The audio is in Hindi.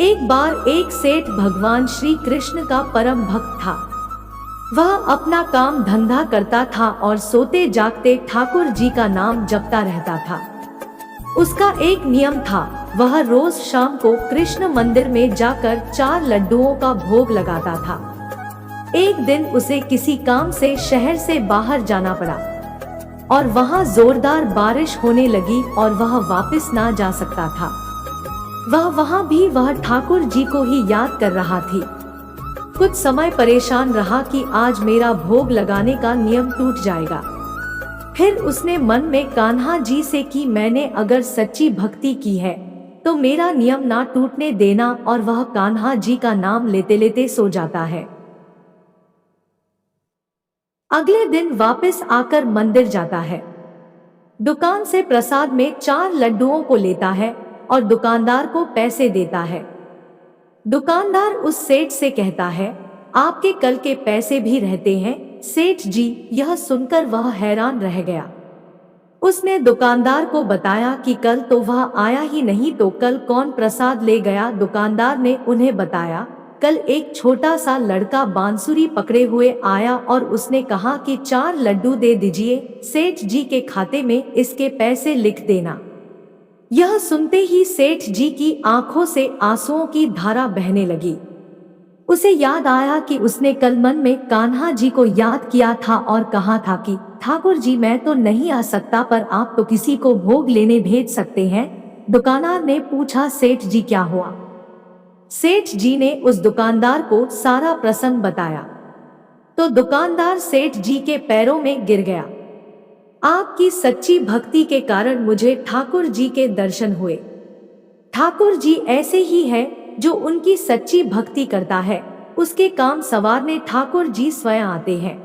एक बार एक सेठ भगवान श्री कृष्ण का परम भक्त था। वह अपना काम धंधा करता था और सोते जागते ठाकुर जी का नाम जपता रहता था। उसका एक नियम था, वह रोज शाम को कृष्ण मंदिर में जाकर 4 लड्डुओं का भोग लगाता था। एक दिन उसे किसी काम से शहर से बाहर जाना पड़ा और वहां जोरदार बारिश होने लगी और वह वापस ना जा सकता था। वहां भी वह ठाकुर जी को ही याद कर रहा थी। कुछ समय परेशान रहा कि आज मेरा भोग लगाने का नियम टूट जाएगा। फिर उसने मन में कान्हा जी से कि मैंने अगर सच्ची भक्ति की है तो मेरा नियम ना टूटने देना, और वह कान्हा जी का नाम लेते लेते सो जाता है। अगले दिन वापस आकर मंदिर जाता है। दुकान से प्रसाद में 4 लड्डुओं को लेता है और दुकानदार को पैसे देता है। दुकानदार उस सेठ से कहता है, आपके कल के पैसे भी रहते हैं। सेठ जी यह सुनकर वह हैरान रह गया। उसने दुकानदार को बताया कि कल तो वह आया ही नहीं, तो कल कौन प्रसाद ले गया। दुकानदार ने उन्हें बताया, कल एक छोटा सा लड़का बांसुरी पकड़े हुए आया और उसने कहा कि 4 लड्डू दे दीजिए, सेठ जी के खाते में इसके पैसे लिख देना। यह सुनते ही सेठ जी की आंखों से आंसुओं की धारा बहने लगी। उसे याद आया कि उसने कल मन में कान्हा जी को याद किया था और कहा था कि ठाकुर जी मैं तो नहीं आ सकता, पर आप तो किसी को भोग लेने भेज सकते हैं। दुकानदार ने पूछा, सेठ जी क्या हुआ? सेठ जी ने उस दुकानदार को सारा प्रसंग बताया तो दुकानदार सेठ जी के पैरों में गिर गया। आपकी सच्ची भक्ति के कारण मुझे ठाकुर जी के दर्शन हुए। ठाकुर जी ऐसे ही है, जो उनकी सच्ची भक्ति करता है उसके काम संवारने ठाकुर जी स्वयं आते हैं।